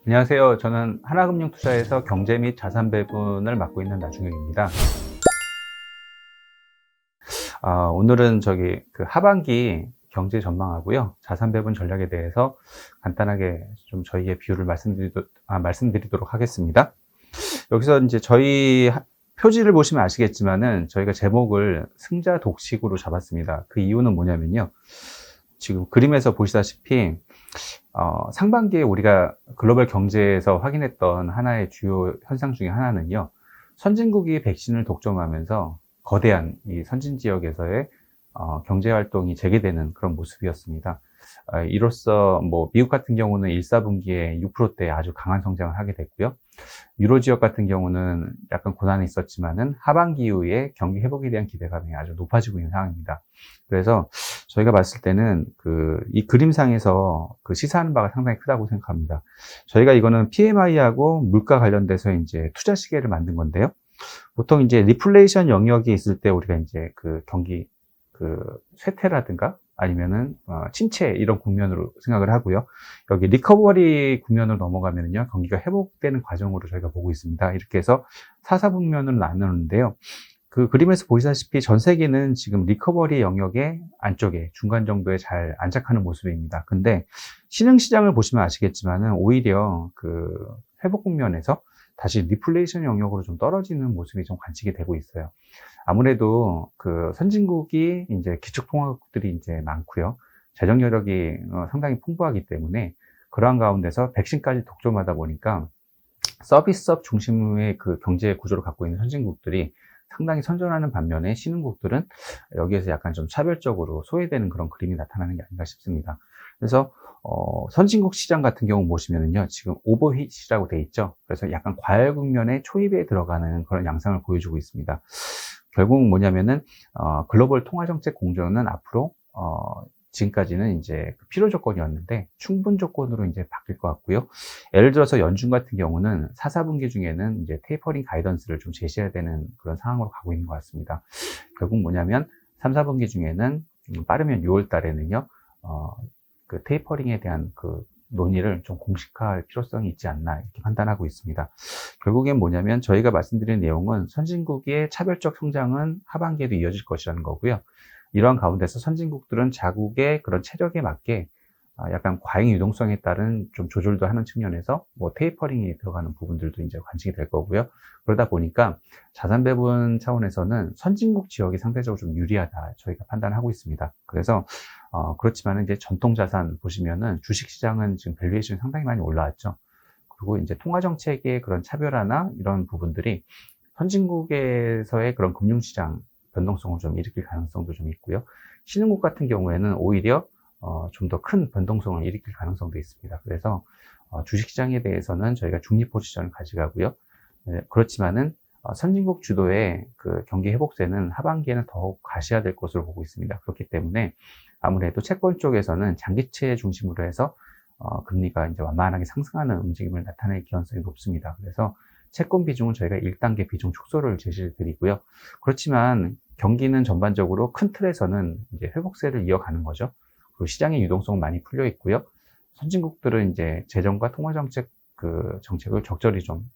안녕하세요. 저는 하나금융투자에서 경제 및 자산 배분을 맡고 있는 나중혁입니다. 오늘은 하반기 경제 전망하고요. 자산 배분 전략에 대해서 간단하게 좀 저희의 비율을 말씀드리도록 하겠습니다. 여기서 이제 저희 표지를 보시면 아시겠지만은 저희가 제목을 승자 독식으로 잡았습니다. 그 이유는 뭐냐면요. 지금 그림에서 보시다시피 상반기에 우리가 글로벌 경제에서 확인했던 하나의 주요 현상 중에 하나는요. 선진국이 백신을 독점하면서 거대한 이 선진 지역에서의 경제 활동이 재개되는 그런 모습이었습니다. 이로써 미국 같은 경우는 1, 4분기에 6%대 아주 강한 성장을 하게 됐고요. 유로 지역 같은 경우는 약간 고난이 있었지만은 하반기 이후에 경기 회복에 대한 기대감이 아주 높아지고 있는 상황입니다. 그래서 저희가 봤을 때는 이 그림상에서 시사하는 바가 상당히 크다고 생각합니다. 저희가 이거는 PMI하고 물가 관련돼서 이제 투자 시계를 만든 건데요. 보통 이제 리플레이션 영역이 있을 때 우리가 이제 경기 쇠퇴라든가 아니면은 침체 이런 국면으로 생각을 하고요. 여기 리커버리 국면으로 넘어가면은요 경기가 회복되는 과정으로 저희가 보고 있습니다. 이렇게 해서 4, 4분면으로 나누는데요. 그 그림에서 보시다시피 전 세계는 지금 리커버리 영역의 안쪽에 중간 정도에 잘 안착하는 모습입니다. 근데 신흥시장을 보시면 아시겠지만은 오히려 회복 국면에서 다시 리플레이션 영역으로 좀 떨어지는 모습이 좀 관측이 되고 있어요. 아무래도 선진국이 이제 기축통화국들이 이제 많고요. 재정 여력이 상당히 풍부하기 때문에 그러한 가운데서 백신까지 독점하다 보니까 서비스업 중심의 경제 구조를 갖고 있는 선진국들이 상당히 선전하는 반면에 신흥국들은 여기에서 약간 좀 차별적으로 소외되는 그런 그림이 나타나는 게 아닌가 싶습니다. 그래서 선진국 시장 같은 경우 보시면은요, 지금 오버히트라고 돼 있죠. 그래서 약간 과열 국면에 초입에 들어가는 그런 양상을 보여주고 있습니다. 결국 뭐냐면은 글로벌 통화정책 공조는 앞으로 지금까지는 이제 필요 조건이었는데 충분 조건으로 이제 바뀔 것 같고요. 예를 들어서 연준 같은 경우는 4, 4분기 중에는 이제 테이퍼링 가이던스를 좀 제시해야 되는 그런 상황으로 가고 있는 것 같습니다. 결국 뭐냐면 3, 4분기 중에는 빠르면 6월 달에는요, 테이퍼링에 대한 논의를 좀 공식화할 필요성이 있지 않나 이렇게 판단하고 있습니다. 결국엔 뭐냐면 저희가 말씀드린 내용은 선진국의 차별적 성장은 하반기에도 이어질 것이라는 거고요. 이러한 가운데서 선진국들은 자국의 그런 체력에 맞게 약간 과잉 유동성에 따른 좀 조절도 하는 측면에서 테이퍼링이 들어가는 부분들도 이제 관측이 될 거고요. 그러다 보니까 자산 배분 차원에서는 선진국 지역이 상대적으로 좀 유리하다 저희가 판단하고 있습니다. 그래서 그렇지만 이제 전통 자산 보시면은 주식 시장은 지금 밸류에이션이 상당히 많이 올라왔죠. 그리고 이제 통화 정책의 그런 차별화나 이런 부분들이 선진국에서의 그런 금융시장 변동성을 좀 일으킬 가능성도 좀 있고요. 신흥국 같은 경우에는 오히려 좀 더 큰 변동성을 일으킬 가능성도 있습니다. 그래서 주식시장에 대해서는 저희가 중립 포지션을 가져가고요. 네, 그렇지만은 선진국 주도의 경기 회복세는 하반기에는 더욱 가시화될 것으로 보고 있습니다. 그렇기 때문에 아무래도 채권 쪽에서는 장기채 중심으로 해서 금리가 이제 완만하게 상승하는 움직임을 나타낼 가능성이 높습니다. 그래서 채권 비중은 저희가 1단계 비중 축소를 제시를 드리고요. 그렇지만 경기는 전반적으로 큰 틀에서는 이제 회복세를 이어가는 거죠. 그리고 시장의 유동성은 많이 풀려 있고요. 선진국들은 이제 재정과 통화정책 정책을 적절히 좀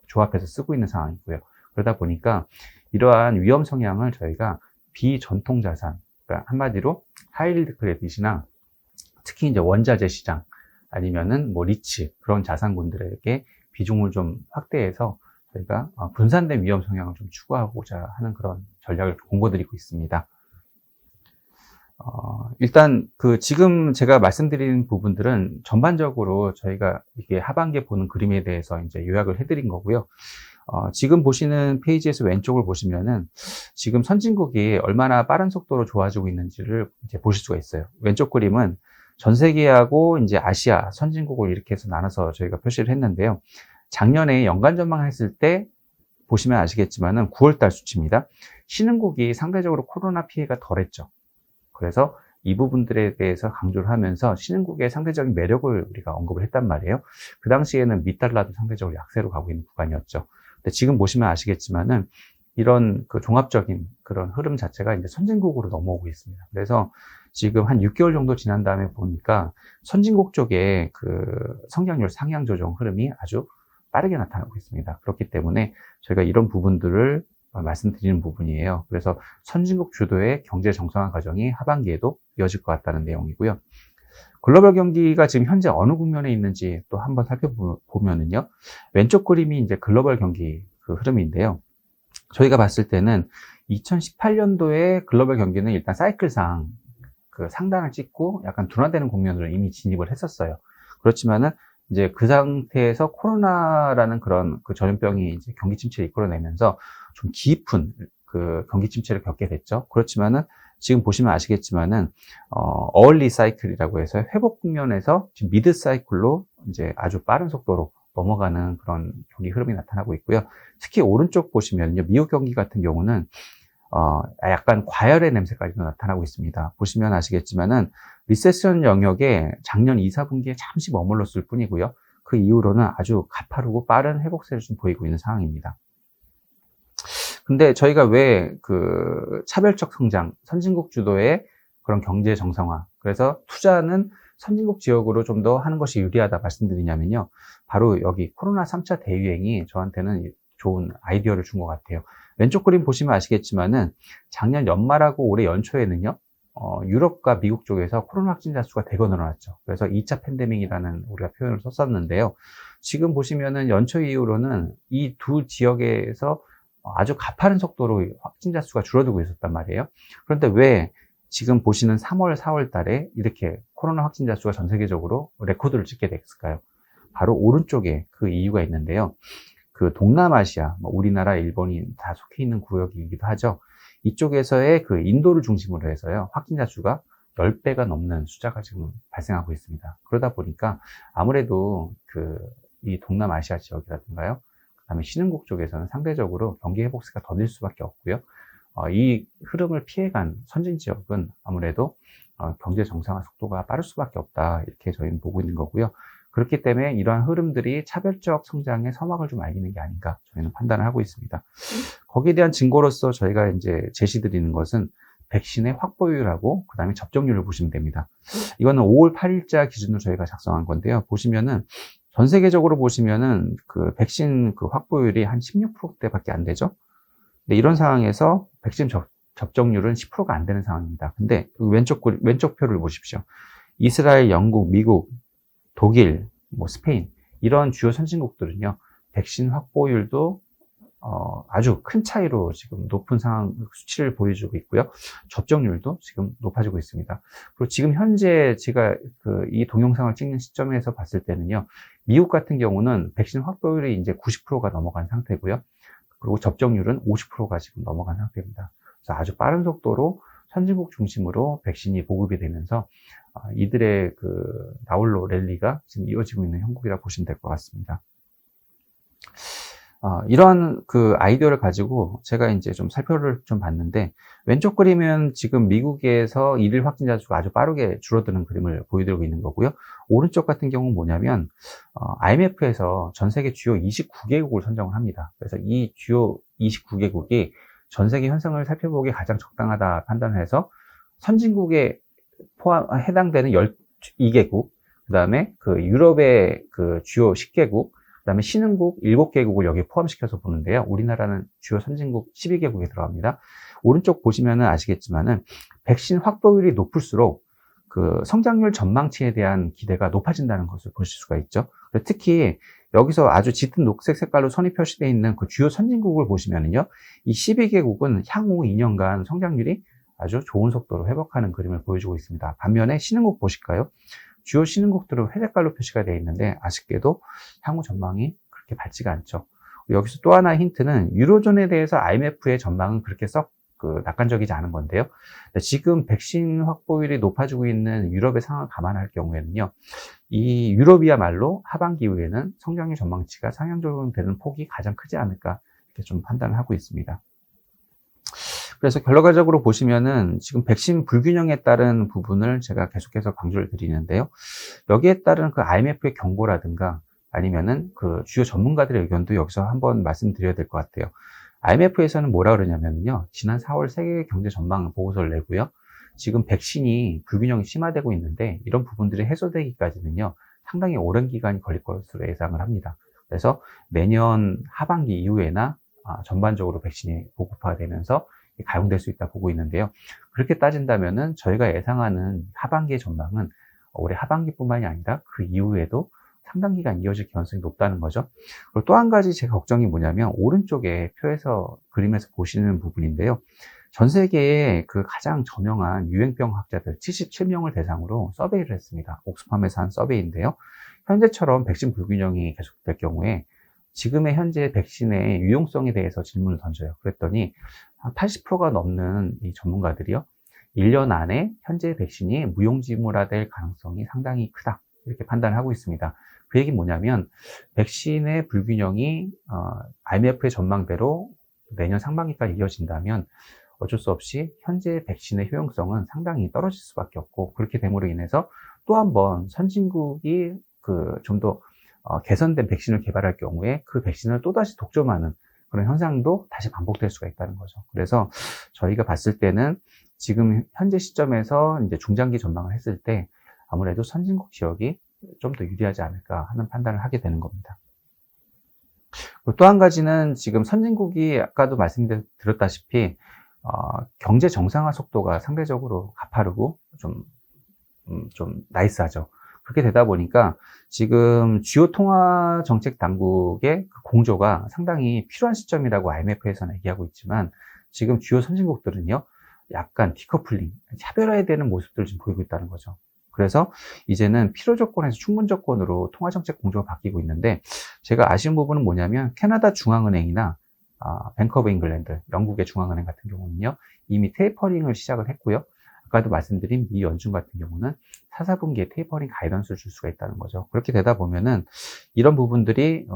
조합해서 쓰고 있는 상황이고요. 그러다 보니까 이러한 위험 성향을 저희가 비전통 자산, 그러니까 한마디로 하이힐드 크레딧이나 특히 이제 원자재 시장 아니면은 리츠 그런 자산군들에게 비중을 좀 확대해서 저희가 분산된 위험 성향을 좀 추구하고자 하는 그런 전략을 공고드리고 있습니다. 일단 지금 제가 말씀드린 부분들은 전반적으로 저희가 이게 하반기에 보는 그림에 대해서 이제 요약을 해드린 거고요. 지금 보시는 페이지에서 왼쪽을 보시면은 지금 선진국이 얼마나 빠른 속도로 좋아지고 있는지를 이제 보실 수가 있어요. 왼쪽 그림은 전 세계하고 이제 아시아 선진국을 이렇게 해서 나눠서 저희가 표시를 했는데요. 작년에 연간 전망했을 때 보시면 아시겠지만은 9월달 수치입니다. 신흥국이 상대적으로 코로나 피해가 덜했죠. 그래서 이 부분들에 대해서 강조를 하면서 신흥국의 상대적인 매력을 우리가 언급을 했단 말이에요. 그 당시에는 미달러도 상대적으로 약세로 가고 있는 구간이었죠. 근데 지금 보시면 아시겠지만은 이런 종합적인 그런 흐름 자체가 이제 선진국으로 넘어오고 있습니다. 그래서 지금 한 6개월 정도 지난 다음에 보니까 선진국 쪽에 그 성장률 상향 조정 흐름이 아주 빠르게 나타나고 있습니다. 그렇기 때문에 저희가 이런 부분들을 말씀드리는 부분이에요. 그래서 선진국 주도의 경제 정상화 과정이 하반기에도 이어질 것 같다는 내용이고요. 글로벌 경기가 지금 현재 어느 국면에 있는지 또 한번 살펴보면은요. 왼쪽 그림이 이제 글로벌 경기 그 흐름인데요. 저희가 봤을 때는 2018년도에 글로벌 경기는 일단 사이클상 그 상단을 찍고 약간 둔화되는 국면으로 이미 진입을 했었어요. 그렇지만은 이제 그 상태에서 코로나라는 그런 그 전염병이 이제 경기 침체를 이끌어내면서 좀 깊은 그 경기 침체를 겪게 됐죠. 그렇지만은 지금 보시면 아시겠지만은 어얼리 사이클이라고 해서 회복 국면에서 지금 미드 사이클로 이제 아주 빠른 속도로 넘어가는 그런 경기 흐름이 나타나고 있고요. 특히 오른쪽 보시면요, 미국 경기 같은 경우는 약간 과열의 냄새까지도 나타나고 있습니다. 보시면 아시겠지만은 리세션 영역에 작년 2, 4분기에 잠시 머물렀을 뿐이고요. 그 이후로는 아주 가파르고 빠른 회복세를 좀 보이고 있는 상황입니다. 근데 저희가 왜 그 차별적 성장, 선진국 주도의 그런 경제 정상화, 그래서 투자는 선진국 지역으로 좀 더 하는 것이 유리하다 말씀드리냐면요. 바로 여기 코로나 3차 대유행이 저한테는 좋은 아이디어를 준 것 같아요. 왼쪽 그림 보시면 아시겠지만은 작년 연말하고 올해 연초에는요, 유럽과 미국 쪽에서 코로나 확진자 수가 대거 늘어났죠. 그래서 2차 팬데믹이라는 우리가 표현을 썼었는데요. 지금 보시면은 연초 이후로는 이 두 지역에서 아주 가파른 속도로 확진자 수가 줄어들고 있었단 말이에요. 그런데 왜 지금 보시는 3월, 4월 달에 이렇게 코로나 확진자 수가 전 세계적으로 레코드를 찍게 됐을까요? 바로 오른쪽에 그 이유가 있는데요. 그 동남아시아, 우리나라, 일본이 다 속해 있는 구역이기도 하죠. 이쪽에서의 그 인도를 중심으로 해서요, 확진자 수가 10배가 넘는 숫자가 지금 발생하고 있습니다. 그러다 보니까 아무래도 이 동남아시아 지역이라든가요, 그 다음에 신흥국 쪽에서는 상대적으로 경기 회복세가 더딜 수밖에 없고요. 이 흐름을 피해간 선진 지역은 아무래도 경제 정상화 속도가 빠를 수밖에 없다, 이렇게 저희는 보고 있는 거고요. 그렇기 때문에 이러한 흐름들이 차별적 성장의 서막을 좀 알리는 게 아닌가 저희는 판단을 하고 있습니다. 거기에 대한 증거로서 저희가 이제 제시드리는 것은 백신의 확보율하고 그 다음에 접종률을 보시면 됩니다. 이거는 5월 8일자 기준으로 저희가 작성한 건데요. 보시면은 전 세계적으로 보시면은 그 백신 그 확보율이 한 16%대밖에 안 되죠. 근데 이런 상황에서 백신 접종률은 10%가 안 되는 상황입니다. 근데 왼쪽 표를 보십시오. 이스라엘, 영국, 미국, 독일, 스페인, 이런 주요 선진국들은요, 백신 확보율도 아주 큰 차이로 지금 높은 수치를 보여주고 있고요. 접종률도 지금 높아지고 있습니다. 그리고 지금 현재 제가 이 동영상을 찍는 시점에서 봤을 때는요, 미국 같은 경우는 백신 확보율이 이제 90%가 넘어간 상태고요. 그리고 접종률은 50%가 지금 넘어간 상태입니다. 그래서 아주 빠른 속도로 선진국 중심으로 백신이 보급이 되면서 이들의 그 나홀로 랠리가 지금 이어지고 있는 형국이라 보시면 될 것 같습니다. 이러한 그 아이디어를 가지고 제가 이제 좀 살펴를 좀 봤는데, 왼쪽 그림은 지금 미국에서 일일 확진자 수가 아주 빠르게 줄어드는 그림을 보여드리고 있는 거고요. 오른쪽 같은 경우는 뭐냐면, IMF에서 전 세계 주요 29개국을 선정을 합니다. 그래서 이 주요 29개국이 전 세계 현상을 살펴보기에 가장 적당하다 판단을 해서 선진국에 해당되는 12개국, 그 다음에 그 유럽의 그 주요 10개국, 그 다음에 신흥국 7개국을 여기에 포함시켜서 보는데요. 우리나라는 주요 선진국 12개국에 들어갑니다. 오른쪽 보시면은 아시겠지만은 백신 확보율이 높을수록 그 성장률 전망치에 대한 기대가 높아진다는 것을 보실 수가 있죠. 특히 여기서 아주 짙은 녹색 색깔로 선이 표시되어 있는 그 주요 선진국을 보시면은요, 이 12개국은 향후 2년간 성장률이 아주 좋은 속도로 회복하는 그림을 보여주고 있습니다. 반면에 신흥국 보실까요? 주요 신흥국들은 회색깔로 표시가 되어 있는데 아쉽게도 향후 전망이 그렇게 밝지가 않죠. 여기서 또 하나의 힌트는 유로존에 대해서 IMF의 전망은 그렇게 썩 낙관적이지 않은 건데요. 지금 백신 확보율이 높아지고 있는 유럽의 상황을 감안할 경우에는요, 이 유럽이야말로 하반기 이후에는 성장률 전망치가 상향적으로 되는 폭이 가장 크지 않을까, 이렇게 좀 판단을 하고 있습니다. 그래서 결과적으로 보시면은 지금 백신 불균형에 따른 부분을 제가 계속해서 강조를 드리는데요. 여기에 따른 그 IMF의 경고라든가 아니면은 그 주요 전문가들의 의견도 여기서 한번 말씀드려야 될 것 같아요. IMF에서는 뭐라 그러냐면요, 지난 4월 세계 경제 전망 보고서를 내고요. 지금 백신이 불균형이 심화되고 있는데 이런 부분들이 해소되기까지는요, 상당히 오랜 기간이 걸릴 것으로 예상을 합니다. 그래서 내년 하반기 이후에나 전반적으로 백신이 보급화되면서 가용될 수 있다 보고 있는데요. 그렇게 따진다면은 저희가 예상하는 하반기의 전망은 올해 하반기뿐만이 아니라 그 이후에도 상당 기간 이어질 가능성이 높다는 거죠. 그리고 또 한 가지 제 걱정이 뭐냐면 오른쪽에 표에서 그림에서 보시는 부분인데요. 전 세계의 그 가장 저명한 유행병 학자들 77명을 대상으로 서베이를 했습니다. 옥스팜에서 한 서베이인데요. 현재처럼 백신 불균형이 계속될 경우에 지금의 현재 백신의 유용성에 대해서 질문을 던져요. 그랬더니 한 80%가 넘는 이 전문가들이요, 1년 안에 현재 백신이 무용지물화될 가능성이 상당히 크다, 이렇게 판단을 하고 있습니다. 그 얘기는 뭐냐면 백신의 불균형이 IMF의 전망대로 내년 상반기까지 이어진다면 어쩔 수 없이 현재 백신의 효용성은 상당히 떨어질 수밖에 없고, 그렇게 됨으로 인해서 또 한 번 선진국이 좀 더 개선된 백신을 개발할 경우에 그 백신을 또다시 독점하는 그런 현상도 다시 반복될 수가 있다는 거죠. 그래서 저희가 봤을 때는 지금 현재 시점에서 이제 중장기 전망을 했을 때 아무래도 선진국 지역이 좀 더 유리하지 않을까 하는 판단을 하게 되는 겁니다. 또 한 가지는 지금 선진국이 아까도 말씀드렸다시피 경제 정상화 속도가 상대적으로 가파르고 좀 나이스하죠. 그렇게 되다 보니까 지금 주요 통화 정책 당국의 그 공조가 상당히 필요한 시점이라고 IMF에서는 얘기하고 있지만, 지금 주요 선진국들은요, 약간 디커플링, 차별화해야 되는 모습들을 지금 보이고 있다는 거죠. 그래서 이제는 필요 조건에서 충분 조건으로 통화 정책 공조가 바뀌고 있는데, 제가 아쉬운 부분은 뭐냐면 캐나다 중앙은행이나 뱅크 오브 잉글랜드, 영국의 중앙은행 같은 경우는요, 이미 테이퍼링을 시작을 했고요. 아까도 말씀드린 미 연준 같은 경우는 4, 4분기에 테이퍼링 가이던스를 줄 수가 있다는 거죠. 그렇게 되다 보면은 이런 부분들이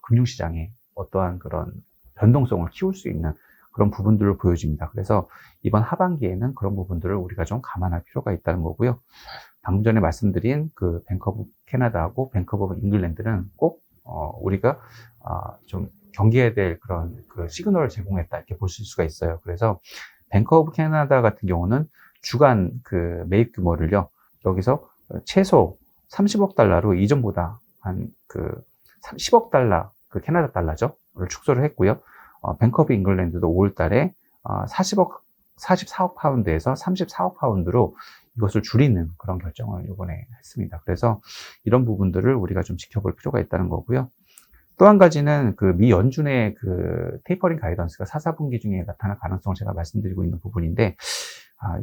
금융시장에 어떠한 그런 변동성을 키울 수 있는 그런 부분들을 보여줍니다. 그래서 이번 하반기에는 그런 부분들을 우리가 좀 감안할 필요가 있다는 거고요. 방금 전에 말씀드린 그 뱅크 오브 캐나다하고 뱅크 오브 잉글랜드는 꼭 우리가 좀 경계해야 될 그런 그 시그널을 제공했다, 이렇게 보실 수가 있어요. 그래서 뱅크 오브 캐나다 같은 경우는 주간 그 매입 규모를요, 여기서 최소 30억 달러로 이전보다 한 그 10억 달러, 그 캐나다 달러죠, 를 축소를 했고요. 뱅크 오브 잉글랜드도 5월 달에 44억 파운드에서 34억 파운드로 이것을 줄이는 그런 결정을 이번에 했습니다. 그래서 이런 부분들을 우리가 좀 지켜볼 필요가 있다는 거고요. 또 한 가지는 그 미 연준의 그 테이퍼링 가이던스가 4, 4분기 중에 나타날 가능성을 제가 말씀드리고 있는 부분인데,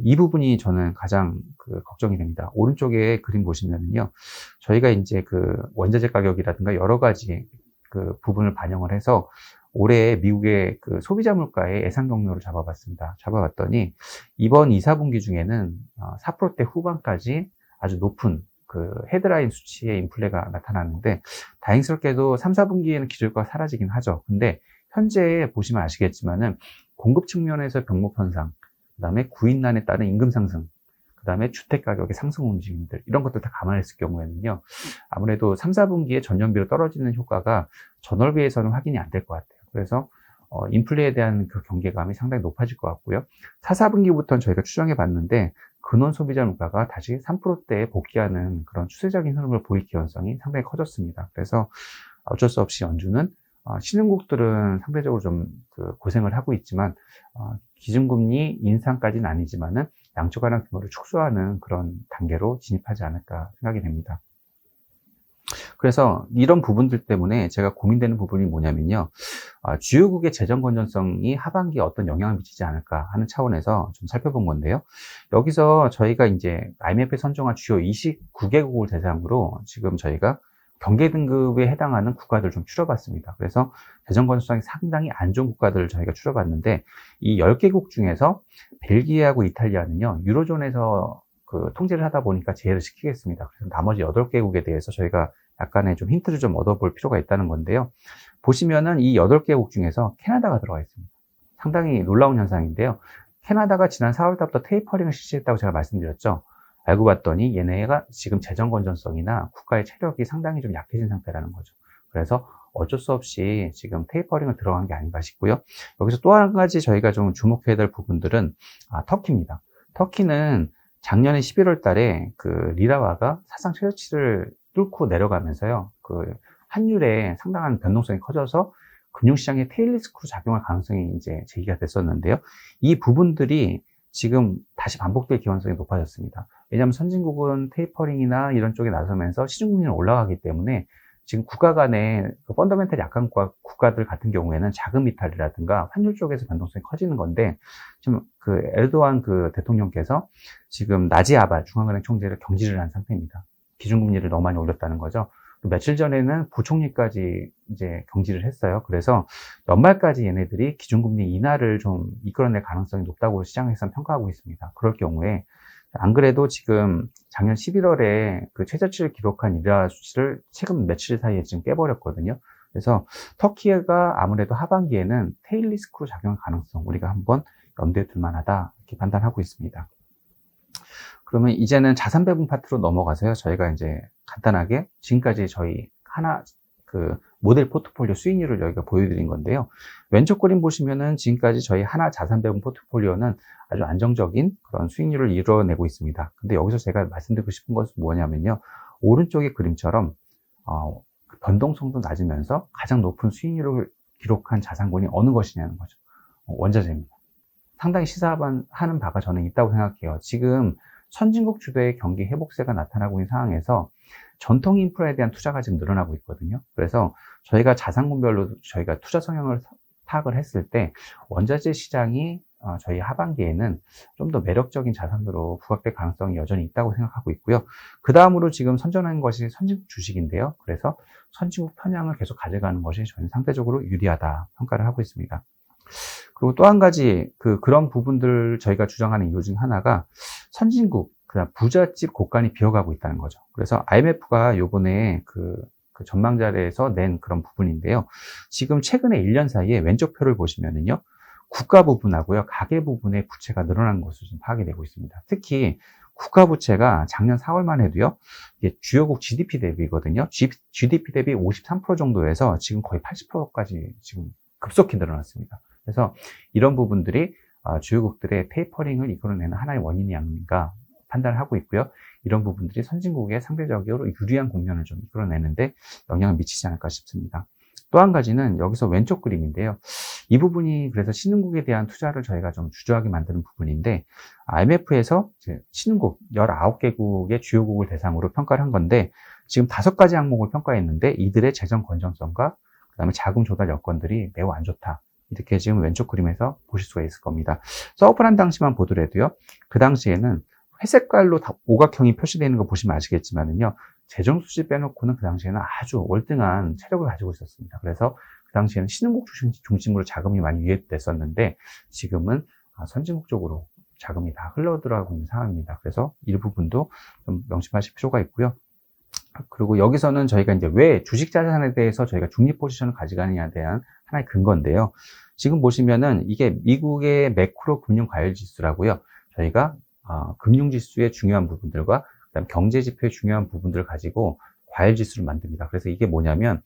이 부분이 저는 가장 걱정이 됩니다. 오른쪽에 그림 보시면은요, 저희가 이제 그 원자재 가격이라든가 여러 가지 그 부분을 반영을 해서 올해 미국의 그 소비자 물가의 예상 경로를 잡아봤습니다. 잡아봤더니 이번 2, 4분기 중에는 4%대 후반까지 아주 높은 그 헤드라인 수치의 인플레가 나타나는데, 다행스럽게도 3, 4분기에는 기저효과가 사라지긴 하죠. 근데 현재 보시면 아시겠지만은 공급 측면에서 병목 현상, 그 다음에 구인난에 따른 임금 상승, 그 다음에 주택 가격의 상승 움직임들, 이런 것들 다 감안했을 경우에는요, 아무래도 3, 4분기에 전년비로 떨어지는 효과가 전월비에서는 확인이 안 될 것 같아요. 그래서 인플레에 대한 그 경계감이 상당히 높아질 것 같고요. 4, 4분기부터는 저희가 추정해 봤는데 근원 소비자 물가가 다시 3%대에 복귀하는 그런 추세적인 흐름을 보일 가능성이 상당히 커졌습니다. 그래서 어쩔 수 없이 연준은 신흥국들은 상대적으로 좀 고생을 하고 있지만 기준금리 인상까지는 아니지만은 양적 완화 규모를 축소하는 그런 단계로 진입하지 않을까 생각이 됩니다. 그래서 이런 부분들 때문에 제가 고민되는 부분이 뭐냐면요, 주요국의 재정 건전성이 하반기에 어떤 영향을 미치지 않을까 하는 차원에서 좀 살펴본 건데요. 여기서 저희가 이제 IMF에 선정한 주요 29개국을 대상으로 지금 저희가 경계 등급에 해당하는 국가들을 좀 추려봤습니다. 그래서 재정 건전성이 상당히 안 좋은 국가들을 저희가 추려봤는데, 이 10개국 중에서 벨기에하고 이탈리아는요, 유로존에서 통제를 하다 보니까 제외를 시키겠습니다. 그래서 나머지 8개국에 대해서 저희가 약간의 좀 힌트를 좀 얻어볼 필요가 있다는 건데요. 보시면은 이 8개국 중에서 캐나다가 들어가 있습니다. 상당히 놀라운 현상인데요. 캐나다가 지난 4월 달부터 테이퍼링을 실시했다고 제가 말씀드렸죠. 알고 봤더니 얘네가 지금 재정 건전성이나 국가의 체력이 상당히 좀 약해진 상태라는 거죠. 그래서 어쩔 수 없이 지금 테이퍼링을 들어간 게 아닌가 싶고요. 여기서 또 한 가지 저희가 좀 주목해야 될 부분들은 터키입니다. 터키는 작년에 11월 달에 그 리라화가 사상 최저치를 뚫고 내려가면서요, 그 환율의 상당한 변동성이 커져서 금융시장에 테일 리스크로 작용할 가능성이 이제 제기가 됐었는데요. 이 부분들이 지금 다시 반복될 기원성이 높아졌습니다. 왜냐하면 선진국은 테이퍼링이나 이런 쪽에 나서면서 시중금리는 올라가기 때문에 지금 국가 간의 그 펀더멘탈이 약한 국가들 같은 경우에는 자금 이탈이라든가 환율 쪽에서 변동성이 커지는 건데, 지금 그 에르도안 그 대통령께서 지금 나지아발 중앙은행 총재를 경질을 한 상태입니다. 기준금리를 너무 많이 올렸다는 거죠. 또 며칠 전에는 부총리까지 이제 경질을 했어요. 그래서 연말까지 얘네들이 기준금리 인하를 좀 이끌어낼 가능성이 높다고 시장에서는 평가하고 있습니다. 그럴 경우에 안 그래도 지금 작년 11월에 그 최저치를 기록한 이라 수치를 최근 며칠 사이에 지금 깨버렸거든요. 그래서 터키가 아무래도 하반기에는 테일 리스크로 작용할 가능성 우리가 한번 염두에 둘 만하다 이렇게 판단하고 있습니다. 그러면 이제는 자산 배분 파트로 넘어가서요. 저희가 이제 간단하게 지금까지 저희 하나 그 모델 포트폴리오 수익률을 여기가 보여드린 건데요. 왼쪽 그림 보시면은 지금까지 저희 하나 자산 배분 포트폴리오는 아주 안정적인 그런 수익률을 이루어내고 있습니다. 근데 여기서 제가 말씀드리고 싶은 것은 뭐냐면요. 오른쪽의 그림처럼 변동성도 낮으면서 가장 높은 수익률을 기록한 자산군이 어느 것이냐는 거죠. 원자재입니다. 상당히 시사하는 바가 저는 있다고 생각해요. 지금 선진국 주도의 경기 회복세가 나타나고 있는 상황에서 전통 인프라에 대한 투자가 지금 늘어나고 있거든요. 그래서 저희가 자산군별로 저희가 투자 성향을 파악을 했을 때 원자재 시장이 저희 하반기에는 좀 더 매력적인 자산으로 부각될 가능성이 여전히 있다고 생각하고 있고요. 그 다음으로 지금 선전한 것이 선진국 주식인데요. 그래서 선진국 편향을 계속 가져가는 것이 저는 상대적으로 유리하다 평가를 하고 있습니다. 그리고 또 한 가지 그런 부분들 저희가 주장하는 이유 중 하나가 선진국 그다음 부잣집 곳간이 비어가고 있다는 거죠. 그래서 IMF가 요번에 그 전망자료에서 낸 그런 부분인데요. 지금 최근에 1년 사이에 왼쪽 표를 보시면은요. 국가 부분하고요. 가계 부분의 부채가 늘어난 것으로 지금 파악이 되고 있습니다. 특히 국가 부채가 작년 4월만 해도요. 이게 주요국 GDP 대비거든요. GDP 대비 53% 정도에서 지금 거의 80%까지 지금 급속히 늘어났습니다. 그래서 이런 부분들이 주요국들의 테이퍼링을 이끌어내는 하나의 원인이 아닌가 판단을 하고 있고요. 이런 부분들이 선진국의 상대적으로 유리한 국면을 좀 이끌어내는데 영향을 미치지 않을까 싶습니다. 또 한 가지는 여기서 왼쪽 그림인데요. 이 부분이 그래서 신흥국에 대한 투자를 저희가 좀 주저하게 만드는 부분인데, IMF에서 신흥국 19개국의 주요국을 대상으로 평가를 한 건데, 지금 5가지 항목을 평가했는데 이들의 재정 건전성과 그다음에 자금 조달 여건들이 매우 안 좋다. 이렇게 지금 왼쪽 그림에서 보실 수가 있을 겁니다. 서브프란 당시만 보더라도요. 그 당시에는 회색깔로 오각형이 표시되는 거 보시면 아시겠지만은요. 재정 수지 빼놓고는 그 당시에는 아주 월등한 체력을 가지고 있었습니다. 그래서 그 당시에는 신흥국 중심으로 자금이 많이 유입됐었는데 지금은 선진국 쪽으로 자금이 다 흘러들어가고 있는 상황입니다. 그래서 이 부분도 좀 명심하실 필요가 있고요. 그리고 여기서는 저희가 이제 왜 주식 자산에 대해서 저희가 중립 포지션을 가져가느냐에 대한 하나의 근거인데요. 지금 보시면은 이게 미국의 매크로 금융 과열 지수라고요. 저희가 금융 지수의 중요한 부분들과 그다음 경제 지표의 중요한 부분들을 가지고 과열 지수를 만듭니다. 그래서 이게 뭐냐면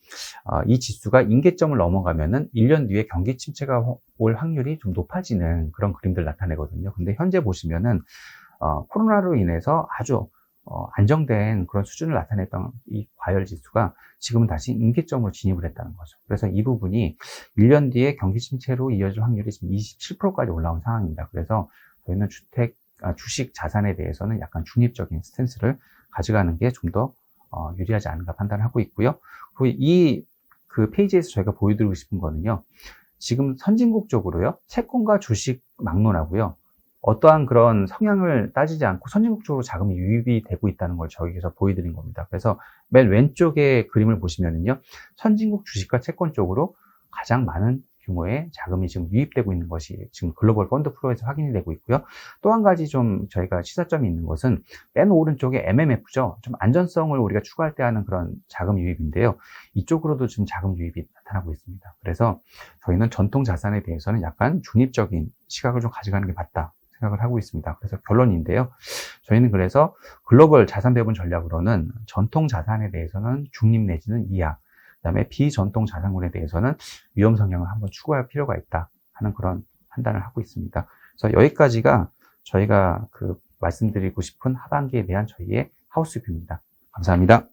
이 지수가 임계점을 넘어가면은 1년 뒤에 경기 침체가 올 확률이 좀 높아지는 그런 그림들 나타내거든요. 근데 현재 보시면은 코로나로 인해서 아주 안정된 그런 수준을 나타냈던 이 과열 지수가 지금은 다시 임계점으로 진입을 했다는 거죠. 그래서 이 부분이 1년 뒤에 경기 침체로 이어질 확률이 지금 27%까지 올라온 상황입니다. 그래서 저희는 주식 자산에 대해서는 약간 중립적인 스탠스를 가져가는 게 좀 더 유리하지 않은가 판단하고 있고요. 그리고 그 페이지에서 저희가 보여드리고 싶은 거는요. 지금 선진국 쪽으로요. 채권과 주식 막론하고요. 어떠한 그런 성향을 따지지 않고 선진국 쪽으로 자금이 유입이 되고 있다는 걸 저기서 보여드린 겁니다. 그래서 맨 왼쪽의 그림을 보시면은요. 선진국 주식과 채권 쪽으로 가장 많은 규모의 자금이 지금 유입되고 있는 것이 지금 글로벌 펀드 플로우에서 확인이 되고 있고요. 또 한 가지 좀 저희가 시사점이 있는 것은 맨 오른쪽에 MMF죠. 좀 안전성을 우리가 추구할 때 하는 그런 자금 유입인데요. 이쪽으로도 지금 자금 유입이 나타나고 있습니다. 그래서 저희는 전통 자산에 대해서는 약간 중립적인 시각을 좀 가져가는 게 맞다 생각을 하고 있습니다. 그래서 결론인데요. 저희는 그래서 글로벌 자산 배분 전략으로는 전통 자산에 대해서는 중립 내지는 이하, 그다음에 비전통 자산군에 대해서는 위험 성향을 한번 추구할 필요가 있다 하는 그런 판단을 하고 있습니다. 그래서 여기까지가 저희가 말씀드리고 싶은 하반기에 대한 저희의 하우스뷰입니다. 감사합니다.